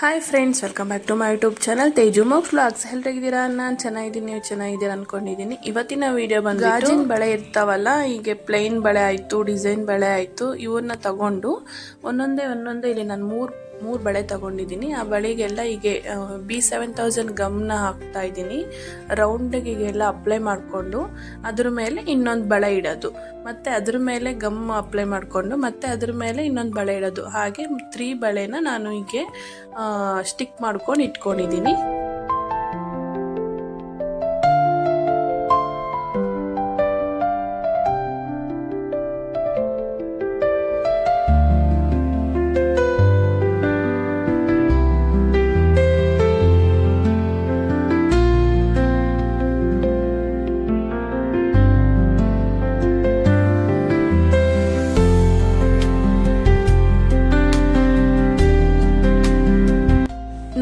Hi friends, welcome back to my YouTube channel Teju Moks vlogs. ಹೇಗಿದ್ದೀರಾ? ನಾನು ಚೆನ್ನಾಗಿದ್ದೀನಿ, ನೀವು ಚೆನ್ನಾಗಿದ್ದೀರಾ ಅನ್ಕೊಂಡಿದ್ದೀನಿ. ಇವತ್ತಿನ ವಿಡಿಯೋ ಬಂದು ಗಾಜಿನ ಬಳೆ ಇರ್ತಾವಲ್ಲ, ಹೀಗೆ ಪ್ಲೈನ್ ಬಳೆ ಆಯಿತು, ಡಿಸೈನ್ ಬಳೆ ಆಯಿತು, ಇವನ್ನ ತಗೊಂಡು ಒಂದೊಂದೇ ಇಲ್ಲಿ ನಾನು ಮೂರು ಬಳೆ ತಗೊಂಡಿದ್ದೀನಿ. ಆ ಬಳೆಗೆಲ್ಲ ಹೀಗೆ B7000 ಗಮ್ನ ಹಾಕ್ತಾ ಇದ್ದೀನಿ. ರೌಂಡಿಗೆ ಹೀಗೆಲ್ಲ ಅಪ್ಲೈ ಮಾಡಿಕೊಂಡು ಅದ್ರ ಮೇಲೆ ಇನ್ನೊಂದು ಬಳೆ ಇಡೋದು, ಮತ್ತು ಅದ್ರ ಮೇಲೆ ಗಮ್ ಅಪ್ಲೈ ಮಾಡಿಕೊಂಡು ಮತ್ತೆ ಅದ್ರ ಮೇಲೆ ಇನ್ನೊಂದು ಬಳೆ ಇಡೋದು. ಹಾಗೆ 3 ಬಳೆನ ನಾನು ಹೀಗೆ ಸ್ಟಿಕ್ ಮಾಡ್ಕೊಂಡು ಇಟ್ಕೊಂಡಿದ್ದೀನಿ.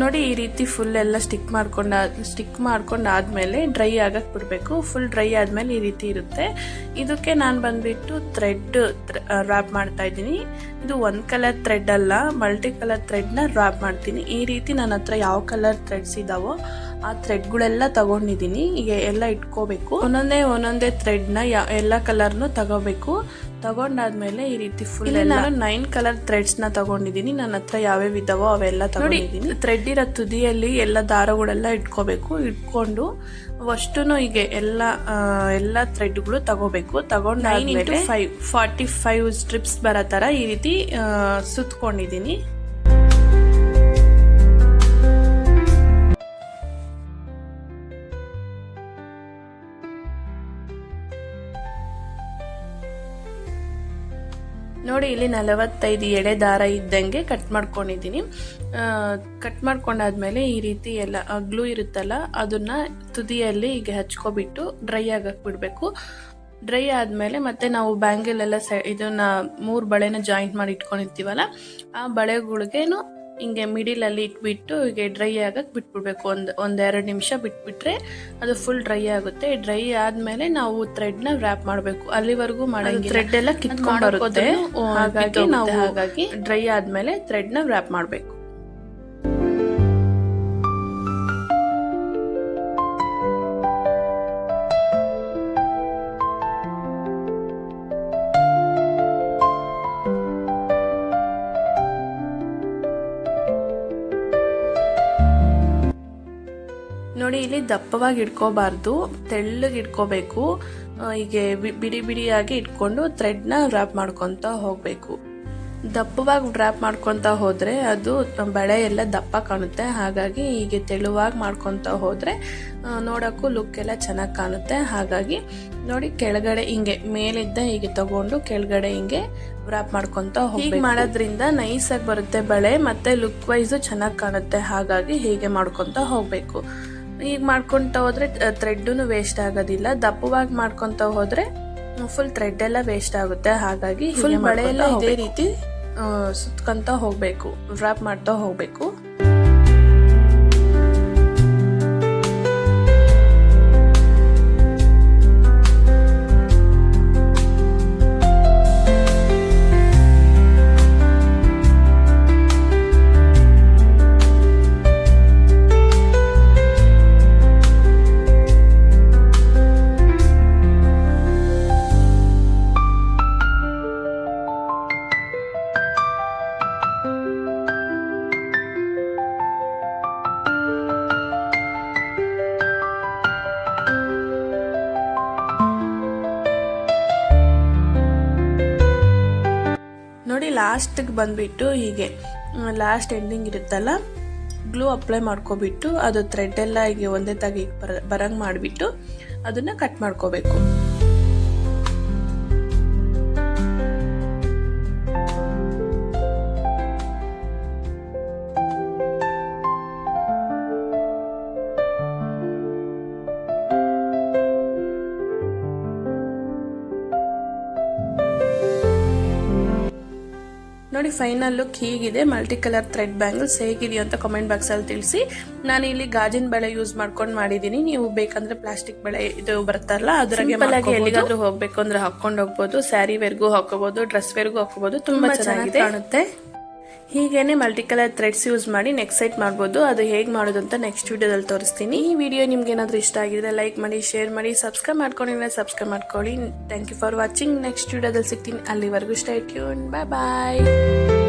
ನೋಡಿ, ಈ ರೀತಿ ಫುಲ್ ಎಲ್ಲ ಸ್ಟಿಕ್ ಮಾಡ್ಕೊಂಡು ಆದಮೇಲೆ ಡ್ರೈ ಆಗಕ್ಕೆ ಬಿಡಬೇಕು. ಫುಲ್ ಡ್ರೈ ಆದಮೇಲೆ ಈ ರೀತಿ ಇರುತ್ತೆ. ಇದಕ್ಕೆ ನಾನು ಬಂದ್ಬಿಟ್ಟು ಥ್ರೆಡ್ ರ್ಯಾಪ್ ಮಾಡ್ತಾ ಇದ್ದೀನಿ. ಇದು ಒಂದು ಕಲರ್ ಥ್ರೆಡ್ ಅಲ್ಲ, ಮಲ್ಟಿ ಕಲರ್ ಥ್ರೆಡ್ನ ರ್ಯಾಪ್ ಮಾಡ್ತೀನಿ. ಈ ರೀತಿ ನನ್ನ ಹತ್ರ ಯಾವ ಕಲರ್ ಥ್ರೆಡ್ಸ್ ಇದಾವೋ ಆ ಥ್ರೆಡ್ಗಳೆಲ್ಲ ತಗೊಂಡಿದ್ದೀನಿ. ಈಗ ಎಲ್ಲ ಇಟ್ಕೋಬೇಕು. ಒಂದೊಂದೇ ಥ್ರೆಡ್ನ ಎಲ್ಲ ಕಲರ್ನು ತಗೋಬೇಕು. ತಗೊಂಡಾದ್ಮೇಲೆ ಈ ರೀತಿ ಫುಲ್ ನಾನು 9 ಕಲರ್ ಥ್ರೆಡ್ಸ್ನ ತಗೊಂಡಿದ್ದೀನಿ. ನನ್ನ ಹತ್ರ ಯಾವ್ಯಾವ ಇದಾವೋ ಅವೆಲ್ಲ ತಗೊಂಡಿದ್ದೀನಿ. ಥ್ರೆಡ್ ಇರೋ ತುದಿಯಲ್ಲಿ ಎಲ್ಲ ದಾರಗಳೆಲ್ಲ ಇಟ್ಕೋಬೇಕು. ಇಟ್ಕೊಂಡು ಅಷ್ಟೂ ಹೀಗೆ ಎಲ್ಲ ಥ್ರೆಡ್ಗಳು ತಗೋಬೇಕು. ತಗೊಂಡು 9 into 5 45 ಸ್ಟ್ರಿಪ್ಸ್ ಬರೋ ಥರ ಈ ರೀತಿ ಸುತ್ಕೊಂಡಿದ್ದೀನಿ. ನೋಡಿ, ಇಲ್ಲಿ 45 ಎಳೆ ದಾರ ಇದ್ದಂಗೆ ಕಟ್ ಮಾಡ್ಕೊಂಡಿದ್ದೀನಿ. ಕಟ್ ಮಾಡ್ಕೊಂಡಾದ್ಮೇಲೆ ಈ ರೀತಿ ಎಲ್ಲ ಗ್ಲೂ ಇರುತ್ತಲ್ಲ, ಅದನ್ನ ತುದಿಯಲ್ಲಿ ಹೀಗೆ ಹಚ್ಕೊಬಿಟ್ಟು ಡ್ರೈ ಆಗಕ್ಕೆ ಬಿಡಬೇಕು. ಡ್ರೈ ಆದಮೇಲೆ ಮತ್ತೆ ನಾವು ಬ್ಯಾಂಗಲ್ ಎಲ್ಲ ಇದನ್ನ 3 ಬಳೆನ ಜಾಯಿಂಟ್ ಮಾಡಿ ಇಟ್ಕೊಂಡಿರ್ತೀವಲ್ಲ, ಆ ಬಳೆಗಳಿಗೇನು ಹಿಂಗೆ ಮಿಡಿಲಲ್ಲಿ ಇಟ್ಬಿಟ್ಟು ಹೀಗೆ ಡ್ರೈ ಆಗಕ್ಕೆ ಬಿಟ್ಬಿಡ್ಬೇಕು. ಒಂದೆರಡು ನಿಮಿಷ ಬಿಟ್ಬಿಟ್ರೆ ಅದು ಫುಲ್ ಡ್ರೈ ಆಗುತ್ತೆ. ಡ್ರೈ ಆದ್ಮೇಲೆ ನಾವು ಥ್ರೆಡ್ನ ರ್ಯಾಪ್ ಮಾಡಬೇಕು. ಅಲ್ಲಿವರೆಗೂ ಮಾಡಂಗಿಲ್ಲ, ಥ್ರೆಡ್ ಎಲ್ಲ ಕಿತ್ಕೊಂಡು ಬರುತ್ತೆ. ಹಾಗಾಗಿ ಡ್ರೈ ಆದ್ಮೇಲೆ ಥ್ರೆಡ್ನ ರ್ಯಾಪ್ ಮಾಡಬೇಕು. ನೋಡಿ, ಇಲ್ಲಿ ದಪ್ಪವಾಗಿ ಇಟ್ಕೋಬಾರ್ದು, ತೆಳ್ಳಗೆ ಇಟ್ಕೋಬೇಕು. ಹೀಗೆ ಬಿಡಿಯಾಗಿ ಇಟ್ಕೊಂಡು ಥ್ರೆಡ್ನ ರ್ಯಾಪ್ ಮಾಡ್ಕೊತ ಹೋಗಬೇಕು. ದಪ್ಪವಾಗಿ ರ್ಯಾಪ್ ಮಾಡ್ಕೊತ ಹೋದರೆ ಅದು ಬಳೆ ಎಲ್ಲ ದಪ್ಪ ಕಾಣುತ್ತೆ. ಹಾಗಾಗಿ ಹೀಗೆ ತೆಳುವಾಗಿ ಮಾಡ್ಕೊತ ಹೋದರೆ ನೋಡೋಕ್ಕೂ ಲುಕ್ ಎಲ್ಲ ಚೆನ್ನಾಗಿ ಕಾಣುತ್ತೆ. ಹಾಗಾಗಿ ನೋಡಿ, ಕೆಳಗಡೆ ಹಿಂಗೆ ಮೇಲಿದ್ದ ಹೀಗೆ ತಗೊಂಡು ಕೆಳಗಡೆ ಹಿಂಗೆ ರ್ಯಾಪ್ ಮಾಡ್ಕೊತ ಹೋಗಿ ಮಾಡೋದ್ರಿಂದ ನೈಸಾಗಿ ಬರುತ್ತೆ ಬಳೆ, ಮತ್ತೆ ಲುಕ್ ವೈಸು ಚೆನ್ನಾಗಿ ಕಾಣುತ್ತೆ. ಹಾಗಾಗಿ ಹೀಗೆ ಮಾಡ್ಕೊತ ಹೋಗಬೇಕು. ಈಗ ಮಾಡ್ಕೊತ ಹೋದ್ರೆ ಥ್ರೆಡ್ಡು ವೇಸ್ಟ್ ಆಗೋದಿಲ್ಲ. ದಪ್ಪವಾಗಿ ಮಾಡ್ಕೊತ ಹೋದ್ರೆ ಫುಲ್ ಥ್ರೆಡ್ ಎಲ್ಲ ವೇಸ್ಟ್ ಆಗುತ್ತೆ. ಹಾಗಾಗಿ ಫುಲ್ ಬಳೆ ಎಲ್ಲ ಇದೇ ರೀತಿ ಸುತ್ಕೊಂತ ಹೋಗ್ಬೇಕು, ರ್ಯಾಪ್ ಮಾಡ್ತಾ ಹೋಗ್ಬೇಕು. ನೋಡಿ, ಲಾಸ್ಟಿಗೆ ಬಂದ್ಬಿಟ್ಟು ಹೀಗೆ ಲಾಸ್ಟ್ ಎಂಡಿಂಗ್ ಇರುತ್ತಲ್ಲ, ಗ್ಲೂ ಅಪ್ಲೈ ಮಾಡ್ಕೊಬಿಟ್ಟು ಅದು ಥ್ರೆಡ್ ಎಲ್ಲ ಹೀಗೆ ಒಂದೇ ತಾಗಿ ಬರಂಗ್ ಮಾಡಿಬಿಟ್ಟು ಅದನ್ನ ಕಟ್ ಮಾಡ್ಕೋಬೇಕು. ನೋಡಿ, ಫೈನಲ್ ಲುಕ್ ಹೀಗಿದೆ. ಮಲ್ಟಿ ಕಲರ್ ಥ್ರೆಡ್ ಬ್ಯಾಂಗಲ್ಸ್ ಹೇಗಿದೆಯೋ ಅಂತ ಕಾಮೆಂಟ್ ಬಾಕ್ಸ್ ಅಲ್ಲಿ ತಿಳಿಸಿ. ನಾನು ಇಲ್ಲಿ ಗಾಜಿನ ಬಳೆ ಯೂಸ್ ಮಾಡ್ಕೊಂಡು ಮಾಡಿದ್ದೀನಿ. ನೀವು ಬೇಕಂದ್ರೆ ಪ್ಲಾಸ್ಟಿಕ್ ಬಳೆ ಇದು ಬರ್ತಾರಲ್ಲ ಅದ್ರಾಗೆ ಎಲ್ಲಿಗಾದ್ರೂ ಹೋಗ್ಬೇಕು ಅಂದ್ರೆ ಹಾಕೊಂಡು ಹೋಗ್ಬೋದು. ಸ್ಯಾರಿ ವೇರ್ಗೂ ಹಾಕೋಬಹುದು, ಡ್ರೆಸ್ ವೇರ್ಗೂ ಹಾಕೋಬಹುದು. ತುಂಬಾ ಚೆನ್ನಾಗಿ ಕಾಣುತ್ತೆ. ಹೀಗೇನೆ ಮಲ್ಟಿ ಕಲರ್ ಥ್ರೆಡ್ಸ್ ಯೂಸ್ ಮಾಡಿ ನೆಕ್ ಸೆಟ್ ಮಾಡ್ಬೋದು. ಅದು ಹೇಗೆ ಮಾಡೋದು ಅಂತ ನೆಕ್ಸ್ಟ್ ವಿಡಿಯೋದಲ್ಲಿ ತೋರಿಸ್ತೀನಿ. ಈ ವಿಡಿಯೋ ನಿಮ್ಗೆ ಏನಾದರೂ ಇಷ್ಟ ಆಗಿದ್ರೆ ಲೈಕ್ ಮಾಡಿ, ಶೇರ್ ಮಾಡಿ, ಸಬ್ಸ್ಕ್ರೈಬ್ ಮಾಡ್ಕೊಂಡಿಲ್ಲ ಸಬ್ಸ್ಕ್ರೈಬ್ ಮಾಡ್ಕೊಳ್ಳಿ. Thank you for watching. Next ವಿಡಿಯೋದಲ್ಲಿ ಸಿಗ್ತೀನಿ. ಅಲ್ಲಿವರೆಗೂ ಸ್ಟೇ ಟ್ಯೂನ್. ಬಾಯ್ ಬಾಯ್.